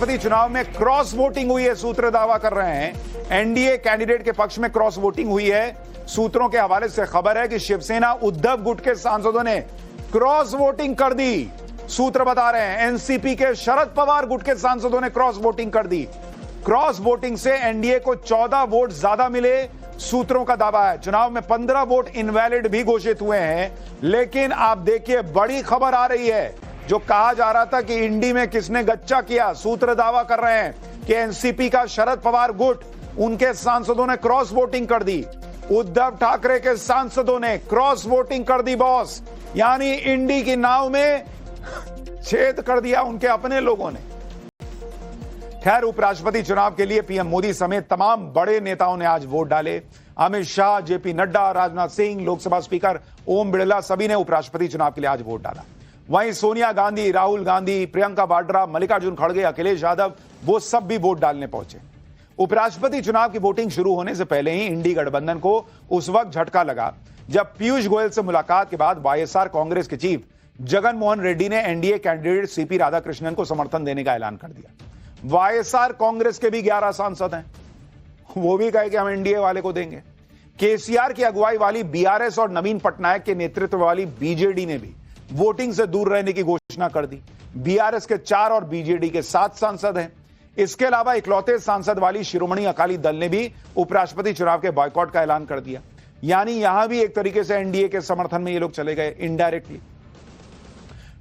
उपराष्ट्रपति चुनाव में क्रॉस वोटिंग हुई है, सूत्र दावा कर रहे हैं। एनडीए कैंडिडेट के पक्ष में क्रॉस वोटिंग हुई है। सूत्रों के हवाले से खबर है कि शिवसेना उद्धव गुट के सांसदों ने क्रॉस वोटिंग कर दी। सूत्र बता रहे हैं एनसीपी के शरद पवार गुट के सांसदों ने क्रॉस वोटिंग कर दी। क्रॉस वोटिंग से एनडीए को 14 वोट ज्यादा मिले, सूत्रों का दावा है। चुनाव में 15 वोट इनवैलिड भी घोषित हुए हैं। लेकिन आप देखिए, बड़ी खबर आ रही है। जो कहा जा रहा था कि इंडी में किसने गच्चा किया, सूत्र दावा कर रहे हैं कि एनसीपी का शरद पवार गुट, उनके सांसदों ने क्रॉस वोटिंग कर दी। उद्धव ठाकरे के सांसदों ने क्रॉस वोटिंग कर दी बॉस, यानी इंडी की नाव में छेद कर दिया उनके अपने लोगों ने। खैर, उपराष्ट्रपति चुनाव के लिए पीएम मोदी समेत तमाम बड़े नेताओं ने आज वोट डाले। अमित शाह, जेपी नड्डा, राजनाथ सिंह, लोकसभा स्पीकर ओम बिड़ला, सभी ने उपराष्ट्रपति चुनाव के लिए आज वोट डाला। वहीं सोनिया गांधी, राहुल गांधी, प्रियंका वाड्रा, मल्लिकार्जुन खड़गे, अखिलेश यादव, वो सब भी वोट डालने पहुंचे। उपराष्ट्रपति चुनाव की वोटिंग शुरू होने से पहले ही इंडी गठबंधन को उस वक्त झटका लगा जब पीयूष गोयल से मुलाकात के बाद वाईएसआर कांग्रेस के चीफ जगन मोहन रेड्डी ने एनडीए कैंडिडेट सीपी राधाकृष्णन को समर्थन देने का ऐलान कर दिया। वाईएसआर कांग्रेस के भी 11 सांसद हैं, वो भी कहे कि हम एनडीए वाले को देंगे। केसीआर की अगुवाई वाली बीआरएस और नवीन पटनायक के नेतृत्व वाली बीजेडी ने भी वोटिंग से दूर रहने की घोषणा कर दी। बीआरएस के 4 और बीजेडी के 7 सांसद हैं। इसके अलावा इकलौते सांसद वाली शिरोमणि अकाली दल ने भी उपराष्ट्रपति चुनाव के बॉयकॉट का ऐलान कर दिया। यानी यहां भी एक तरीके से एनडीए के समर्थन में ये लोग चले गए इनडायरेक्टली।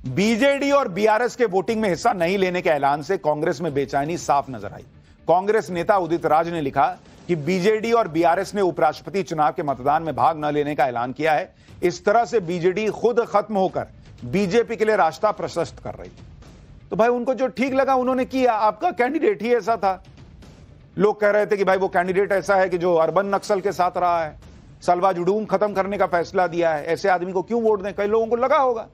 बीजेडी और बीआरएस के वोटिंग में हिस्सा नहीं लेने के ऐलान से कांग्रेस में बेचैनी साफ नजर आई। कांग्रेस नेता उदित राज ने लिखा कि बीजेडी और बीआरएस ने उपराष्ट्रपति चुनाव के मतदान में भाग न लेने का ऐलान किया है। इस तरह से बीजेडी खुद खत्म होकर बीजेपी के लिए रास्ता प्रशस्त कर रही। तो भाई, उनको जो ठीक लगा उन्होंने किया। आपका कैंडिडेट ही ऐसा था। लोग कह रहे थे कि भाई वो कैंडिडेट ऐसा है कि जो अर्बन नक्सल के साथ रहा है, सलवा जुडूम खत्म करने का फैसला दिया है, ऐसे आदमी को क्यों वोट दें? कई लोगों को लगा होगा।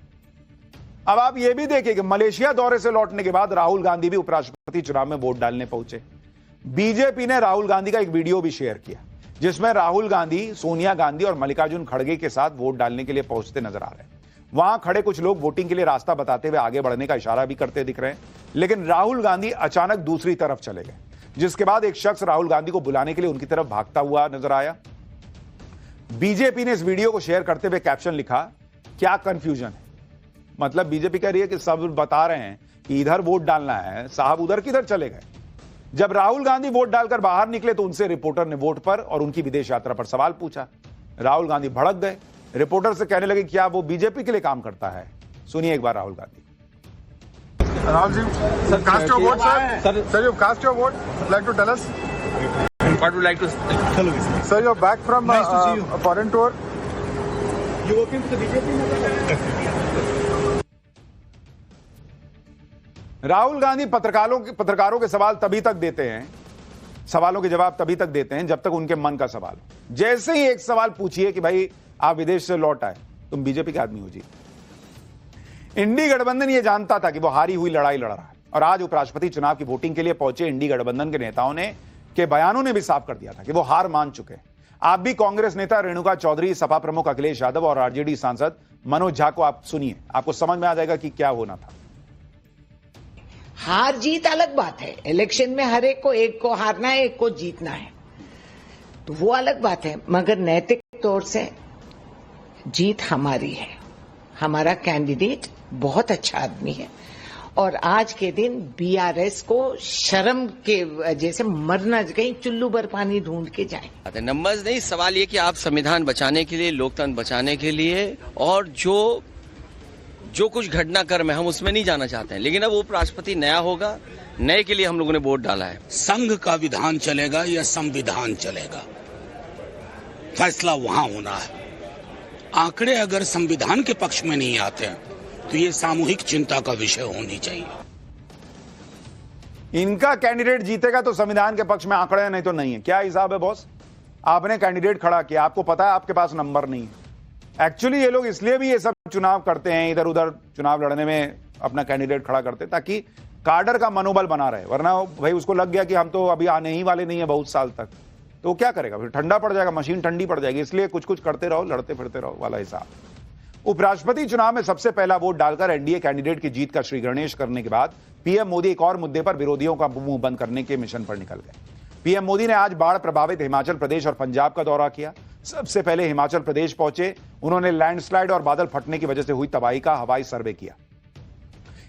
अब आप ये भी देखिए कि मलेशिया दौरे से लौटने के बाद राहुल गांधी भी उपराष्ट्रपति चुनाव में वोट डालने पहुंचे। बीजेपी ने राहुल गांधी का एक वीडियो भी शेयर किया जिसमें राहुल गांधी, सोनिया गांधी और मल्लिकार्जुन खड़गे के साथ वोट डालने के लिए पहुंचते नजर आ रहे हैं। वहां खड़े कुछ लोग वोटिंग के लिए रास्ता बताते हुए आगे बढ़ने का इशारा भी करते दिख रहे हैं। लेकिन राहुल गांधी अचानक दूसरी तरफ चले गए, जिसके बाद एक शख्स राहुल गांधी को बुलाने के लिए उनकी तरफ भागता हुआ नजर आया। बीजेपी ने इस वीडियो को शेयर करते हुए कैप्शन लिखा, क्या कंफ्यूजन है। मतलब बीजेपी कह रही है कि सब बता रहे हैं कि इधर वोट डालना है, साहब उधर किधर चले गए। जब राहुल गांधी वोट डालकर बाहर निकले तो उनसे रिपोर्टर ने वोट पर और उनकी विदेश यात्रा पर सवाल पूछा। राहुल गांधी भड़क गए, रिपोर्टर से कहने लगे क्या वो बीजेपी के लिए काम करता है। सुनिए एक बार Rahul Gandhi. Rahul ji, cast your vote sir, you cast your vote, like to tell us What would you like to say? Sir, you're back from a foreign tour. You working for the BJP? Rahul Gandhi पत्रकारों के सवाल तभी तक देते हैं, सवालों के जवाब तभी तक देते हैं जब तक उनके मन का सवाल हो। जैसे ही एक सवाल पूछिए कि भाई आप विदेश से लौट आए, तुम बीजेपी के आदमी हो जी। इंडी गठबंधन ये जानता था कि वो हारी हुई लड़ाई लड़ रहा है और आज उपराष्ट्रपति चुनाव की वोटिंग के लिए पहुंचे इंडी गठबंधन के नेताओं ने के बयानों ने भी साफ कर दिया था कि वो हार मान चुके हैं। आप भी कांग्रेस नेता रेणुका चौधरी, सपा प्रमुख अखिलेश यादव और आरजेडी सांसद मनोज झा को आप सुनिए, आपको समझ में आ जाएगा कि क्या होना था। हार जीत अलग बात है। इलेक्शन में हर एक को हारना है, एक को जीतना है, तो वो अलग बात है। मगर नैतिक तौर से जीत हमारी है। हमारा कैंडिडेट बहुत अच्छा आदमी है और आज के दिन बीआरएस को शर्म के जैसे मरना, कहीं चुल्लू भर पानी ढूंढ के जाए। नंबर्स नहीं, सवाल ये कि आप संविधान बचाने के लिए, लोकतंत्र बचाने के लिए, और जो कुछ घटनाक्रम है हम उसमें नहीं जाना चाहते हैं। लेकिन अब उपराष्ट्रपति नया होगा, नए के लिए हम लोगों ने वोट डाला है। संघ का विधान चलेगा या संविधान चलेगा, फैसला वहां होना है। आंकड़े अगर संविधान के पक्ष में नहीं आते हैं तो ये सामूहिक चिंता का विषय होनी चाहिए। इनका कैंडिडेट जीतेगा तो संविधान के पक्ष में आंकड़े, नहीं तो नहीं है। क्या हिसाब है बॉस? आपने कैंडिडेट खड़ा किया, आपको पता है आपके पास नंबर नहीं है। एक्चुअली ये लोग इसलिए भी ये सब चुनाव करते हैं, इधर उधर चुनाव लड़ने में अपना कैंडिडेट खड़ा करते हैं ताकि कार्डर का मनोबल बना रहे। वरना भाई उसको लग गया कि हम तो अभी आने ही वाले नहीं है बहुत साल तक, तो क्या करेगा? फिर ठंडा पड़ जाएगा, मशीन ठंडी पड़ जाएगी। इसलिए कुछ कुछ करते रहो, लड़ते फिरते रहो वाला हिसाब। उपराष्ट्रपति चुनाव में सबसे पहला वोट डालकर एनडीए कैंडिडेट की जीत का श्री गणेश करने के बाद पीएम मोदी एक और मुद्दे पर विरोधियों का मुंह बंद करने के मिशन पर निकल गए। पीएम मोदी ने आज बाढ़ प्रभावित हिमाचल प्रदेश और पंजाब का दौरा किया। सबसे पहले हिमाचल प्रदेश पहुंचे। उन्होंने लैंडस्लाइड और बादल फटने की वजह से हुई तबाही का हवाई सर्वे किया।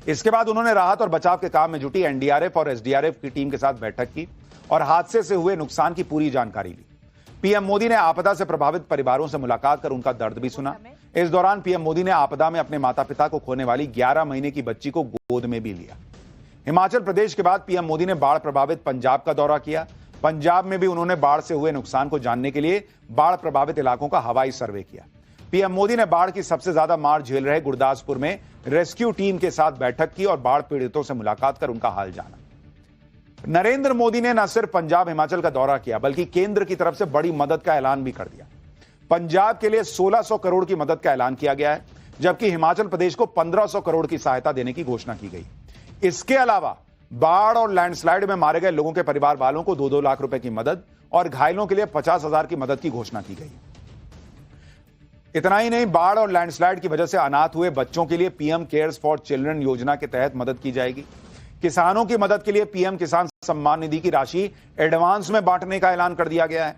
इसके बाद उन्होंने राहत और बचाव के काम में जुटी एनडीआरएफ और एसडीआरएफ की टीम के साथ बैठक की और हादसे से हुए नुकसान की पूरी जानकारी ली। पीएम मोदी ने आपदा से प्रभावित परिवारों से मुलाकात कर उनका दर्द भी सुना। इस दौरान पीएम मोदी ने आपदा में अपने माता पिता को खोने वाली 11 महीने की बच्ची को गोद में भी लिया। हिमाचल प्रदेश के बाद पीएम मोदी ने बाढ़ प्रभावित पंजाब का दौरा किया। पंजाब में भी उन्होंने बाढ़ से हुए नुकसान को जानने के लिए बाढ़ प्रभावित इलाकों का हवाई सर्वे किया। पीएम मोदी ने बाढ़ की सबसे ज्यादा मार झेल रहे गुरदासपुर में रेस्क्यू टीम के साथ बैठक की और बाढ़ पीड़ितों से मुलाकात कर उनका हाल जाना। नरेंद्र मोदी ने न सिर्फ पंजाब हिमाचल का दौरा किया बल्कि केंद्र की तरफ से बड़ी मदद का ऐलान भी कर दिया। पंजाब के लिए 1600 करोड़ की मदद का ऐलान किया गया है, जबकि हिमाचल प्रदेश को 1500 करोड़ की सहायता देने की घोषणा की गई। इसके अलावा बाढ़ और लैंडस्लाइड में मारे गए लोगों के परिवार वालों को 2-2 लाख रुपए की मदद और घायलों के लिए 50,000 की मदद की घोषणा की गई। इतना ही नहीं, बाढ़ और लैंडस्लाइड की वजह से अनाथ हुए बच्चों के लिए पीएम केयर्स फॉर चिल्ड्रन योजना के तहत मदद की जाएगी। किसानों की मदद के लिए पीएम किसान सम्मान निधि की राशि एडवांस में बांटने का ऐलान कर दिया गया है।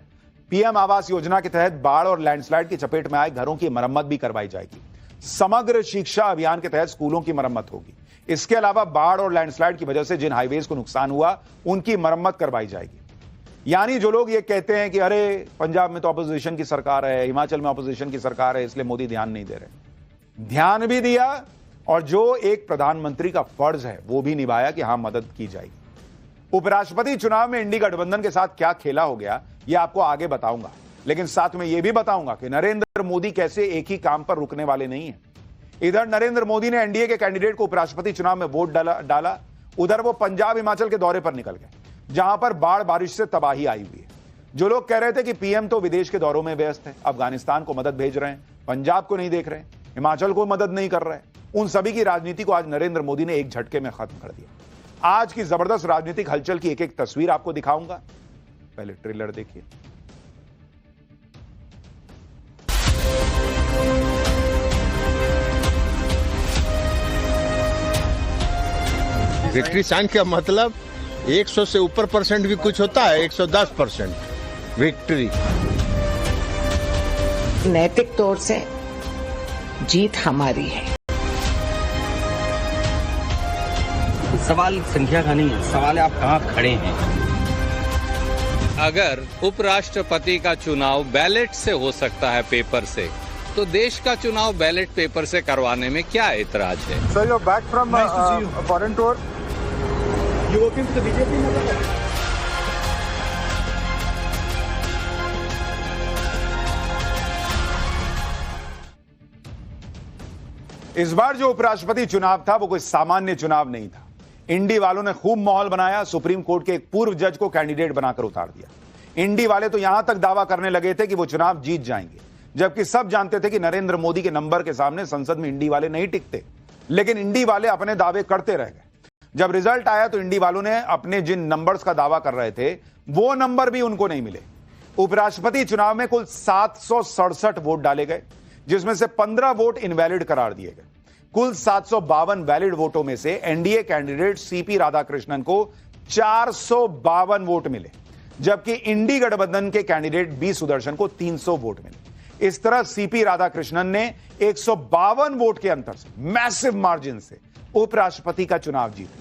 पीएम आवास योजना के तहत बाढ़ और लैंडस्लाइड की चपेट में आए घरों की मरम्मत भी करवाई जाएगी। समग्र शिक्षा अभियान के तहत स्कूलों की मरम्मत होगी। इसके अलावा बाढ़ और लैंडस्लाइड की वजह से जिन हाईवेज को नुकसान हुआ उनकी मरम्मत करवाई जाएगी। यानी जो लोग ये कहते हैं कि अरे पंजाब में तो अपोजिशन की सरकार है, हिमाचल में अपोजिशन की सरकार है, इसलिए मोदी ध्यान नहीं दे रहे, ध्यान भी दिया और जो एक प्रधानमंत्री का फर्ज है वो भी निभाया कि हां मदद की जाएगी। उपराष्ट्रपति चुनाव में इंडी गठबंधन के साथ क्या खेला हो गया ये आपको आगे बताऊंगा, लेकिन साथ में यह भी बताऊंगा कि नरेंद्र मोदी कैसे एक ही काम पर रुकने वाले नहीं है। इधर नरेंद्र मोदी ने एनडीए के कैंडिडेट को उपराष्ट्रपति चुनाव में वोट डाला, उधर वो पंजाब हिमाचल के दौरे पर निकल गए जहां पर बाढ़ बारिश से तबाही आई हुई है। जो लोग कह रहे थे कि पीएम तो विदेश के दौरों में व्यस्त है, अफगानिस्तान को मदद भेज रहे हैं, पंजाब को नहीं देख रहे, हिमाचल को मदद नहीं कर रहे, उन सभी की राजनीति को आज नरेंद्र मोदी ने एक झटके में खत्म कर दिया। आज की जबरदस्त राजनीतिक हलचल की एक एक तस्वीर आपको दिखाऊंगा। पहले ट्रेलर देखिए। विक्ट्री साइन का मतलब 100 से ऊपर % भी कुछ होता है, 110% विक्ट्री। नैतिक तौर से जीत हमारी है। सवाल संख्या का नहीं है, सवाल है आप कहां खड़े हैं। अगर उपराष्ट्रपति का चुनाव बैलेट से हो सकता है, पेपर से, तो देश का चुनाव बैलेट पेपर से करवाने में क्या ऐतराज है? Sir, you're back from a foreign tour. You working for the BJP now? इस बार जो उपराष्ट्रपति चुनाव था वो कोई सामान्य चुनाव नहीं था। इंडी वालों ने खूब माहौल बनाया, सुप्रीम कोर्ट के एक पूर्व जज को कैंडिडेट बनाकर उतार दिया। इंडी वाले तो यहां तक दावा करने लगे थे कि वो चुनाव जीत जाएंगे, जबकि सब जानते थे कि नरेंद्र मोदी के नंबर के सामने संसद में इंडी वाले नहीं टिकते। लेकिन इंडी वाले अपने दावे करते रह गए। जब रिजल्ट आया तो इंडी वालों ने अपने जिन नंबर्स का दावा कर रहे थे वो नंबर भी उनको नहीं मिले। उपराष्ट्रपति चुनाव में कुल 767 वोट डाले गए, जिसमें से 15 वोट इनवैलिड करार दिए गए। कुल 752 वैलिड वोटों में से एनडीए कैंडिडेट सीपी राधाकृष्णन को 452 वोट मिले, जबकि इंडी गठबंधन के कैंडिडेट बी सुदर्शन को 300 वोट मिले। इस तरह सीपी राधाकृष्णन ने 152 वोट के अंतर से, मैसिव मार्जिन से उपराष्ट्रपति का चुनाव जीत लिया।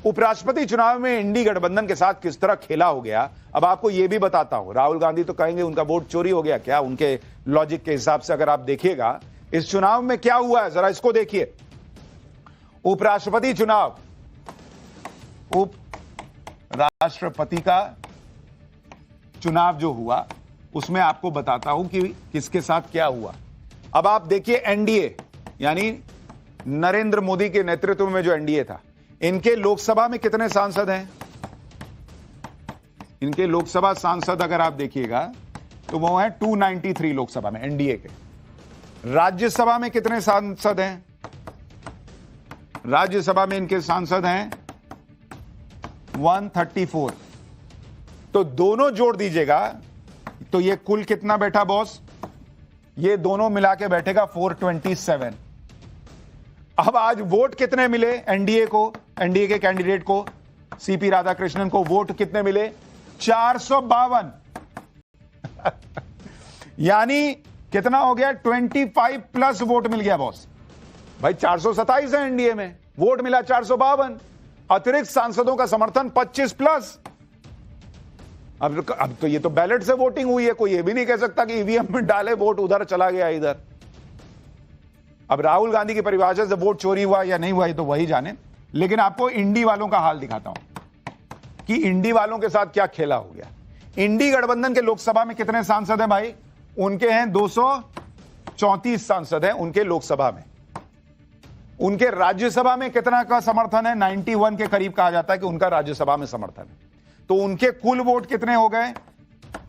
उपराष्ट्रपति चुनाव में इंडी गठबंधन के साथ किस तरह खेला हो गया अब आपको यह भी बताता हूं। राहुल गांधी तो कहेंगे उनका वोट चोरी हो गया क्या, उनके लॉजिक के हिसाब से अगर आप देखिएगा इस चुनाव में क्या हुआ है जरा इसको देखिए। उपराष्ट्रपति चुनाव, उपराष्ट्रपति का चुनाव जो हुआ उसमें आपको बताता हूं कि किसके साथ क्या हुआ। अब आप देखिए एनडीए यानी नरेंद्र मोदी के नेतृत्व में जो एनडीए था, इनके लोकसभा में कितने सांसद हैं? इनके लोकसभा सांसद अगर आप देखिएगा तो वो है 293 लोकसभा में एनडीए के। राज्यसभा में कितने सांसद हैं? राज्यसभा में इनके सांसद हैं 134। तो दोनों जोड़ दीजिएगा तो ये कुल कितना बैठा बॉस? ये दोनों मिला के बैठेगा 427। अब आज वोट कितने मिले एनडीए को, एनडीए के कैंडिडेट को, सीपी राधाकृष्णन को वोट कितने मिले? 452। यानी कितना हो गया? 25 प्लस वोट मिल गया बॉस। भाई 427 है एनडीए में, वोट मिला 452, अतिरिक्त सांसदों का समर्थन 25 प्लस। अब तो ये तो बैलेट से वोटिंग हुई है, कोई ये भी नहीं कह सकता कि ईवीएम में डाले वोट उधर चला गया इधर। अब राहुल गांधी की परिभाषा से वोट चोरी हुआ या नहीं हुआ ये तो वही जाने, लेकिन आपको इंडी वालों का हाल दिखाता हूं कि इंडी वालों के साथ क्या खेला हो गया। इंडी गठबंधन के लोकसभा में कितने सांसद हैं भाई? उनके हैं 234 सांसद हैं उनके लोकसभा में। उनके राज्यसभा में कितना का समर्थन है? 91 के करीब कहा जाता है कि उनका राज्यसभा में समर्थन है। तो उनके कुल वोट कितने हो गए?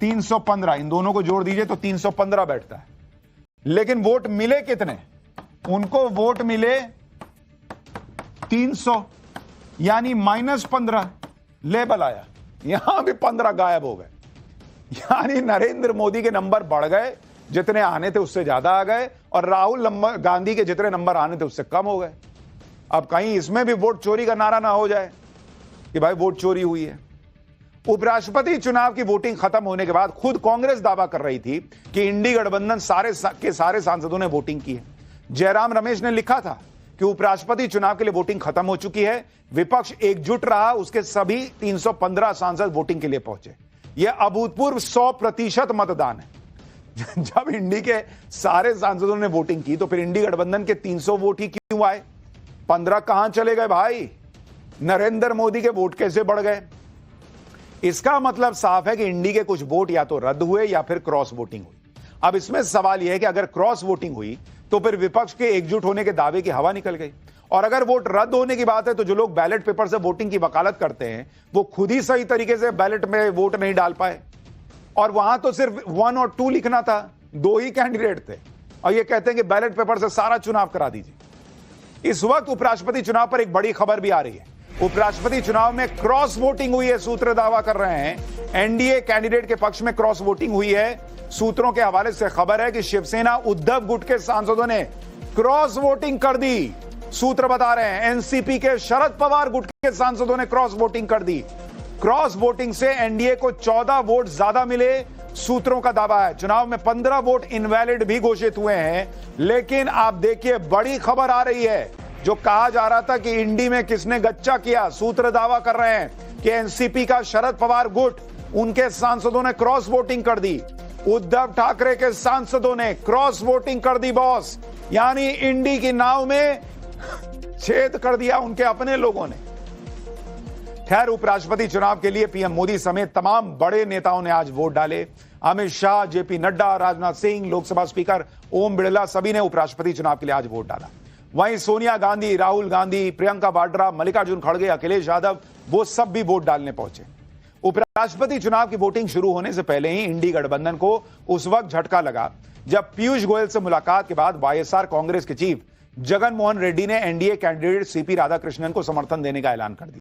315। इन दोनों को जोड़ दीजिए तो 315 बैठता है। लेकिन वोट मिले कितने? उनको वोट मिले 300, यानी -15 लेबल आया। यहां भी 15 गायब हो गए। यानी नरेंद्र मोदी के नंबर बढ़ गए, जितने आने थे उससे ज्यादा आ गए, और राहुल गांधी के जितने नंबर आने थे उससे कम हो गए। अब कहीं इसमें भी वोट चोरी का नारा ना हो जाए कि भाई वोट चोरी हुई है। उपराष्ट्रपति चुनाव की वोटिंग खत्म होने के बाद खुद कांग्रेस दावा कर रही थी कि इंडी गठबंधन सारे सांसदों ने वोटिंग की है। जयराम रमेश ने लिखा था कि उपराष्ट्रपति चुनाव के लिए वोटिंग खत्म हो चुकी है, विपक्ष एकजुट रहा, उसके सभी 315 सांसद वोटिंग के लिए पहुंचे। यह अभूतपूर्व 100% मतदान है। जब इंडी के सारे सांसदों ने वोटिंग की तो फिर इंडी गठबंधन के 300 वोट ही क्यों आए? 15 कहां चले गए भाई? नरेंद्र मोदी के वोट कैसे बढ़ गए? इसका मतलब साफ है कि इंडी के कुछ वोट या तो रद्द हुए या फिर क्रॉस वोटिंग हुई। अब इसमें सवाल यह है कि अगर क्रॉस वोटिंग हुई तो फिर विपक्ष के एकजुट होने के दावे की हवा निकल गई, और अगर वोट रद्द होने की बात है तो जो लोग बैलेट पेपर से वोटिंग की वकालत करते हैं वो खुद ही सही तरीके से बैलेट में वोट नहीं डाल पाए, और वहां तो सिर्फ 1 और 2 लिखना था, 2 ही कैंडिडेट थे, और ये कहते हैं कि बैलेट पेपर से सारा चुनाव करा दीजिए। इस वक्त उपराष्ट्रपति चुनाव पर एक बड़ी खबर भी आ रही है। उपराष्ट्रपति चुनाव में क्रॉस वोटिंग हुई है, सूत्र दावा कर रहे हैं। एनडीए कैंडिडेट के पक्ष में क्रॉस वोटिंग हुई है। सूत्रों के हवाले से खबर है कि शिवसेना उद्धव गुट के सांसदों ने क्रॉस वोटिंग कर दी। सूत्र बता रहे हैं एनसीपी के शरद पवार गुट के सांसदों ने क्रॉस वोटिंग कर दी। क्रॉस वोटिंग से एनडीए को 14 वोट ज्यादा मिले, सूत्रों का दावा है। चुनाव में 15 वोट इनवैलिड भी घोषित हुए हैं। लेकिन आप देखिए बड़ी खबर आ रही है। जो कहा जा रहा था कि इंडी में किसने गच्चा किया, सूत्र दावा कर रहे हैं कि एनसीपी का शरद पवार गुट, उनके सांसदों ने क्रॉस वोटिंग कर दी। उद्धव ठाकरे के सांसदों ने क्रॉस वोटिंग कर दी बॉस, यानी इंडी की नाव में छेद कर दिया उनके अपने लोगों ने। खैर, उपराष्ट्रपति चुनाव के लिए पीएम मोदी समेत तमाम बड़े नेताओं ने आज वोट डाले। अमित शाह, जेपी नड्डा, राजनाथ सिंह, लोकसभा स्पीकर ओम बिड़ला, सभी ने उपराष्ट्रपति चुनाव के लिए आज वोट डाला। वहीं सोनिया गांधी, राहुल गांधी, प्रियंका वाड्रा, मल्लिकार्जुन खड़गे, अखिलेश यादव, वो सब भी वोट डालने पहुंचे। उपराष्ट्रपति चुनाव की वोटिंग शुरू होने से पहले ही इंडी गठबंधन को उस वक्त झटका लगा जब पीयूष गोयल से मुलाकात के बाद वाईएसआर कांग्रेस के चीफ जगन मोहन रेड्डी ने एनडीए कैंडिडेट सीपी राधाकृष्णन को समर्थन देने का ऐलान कर दिया।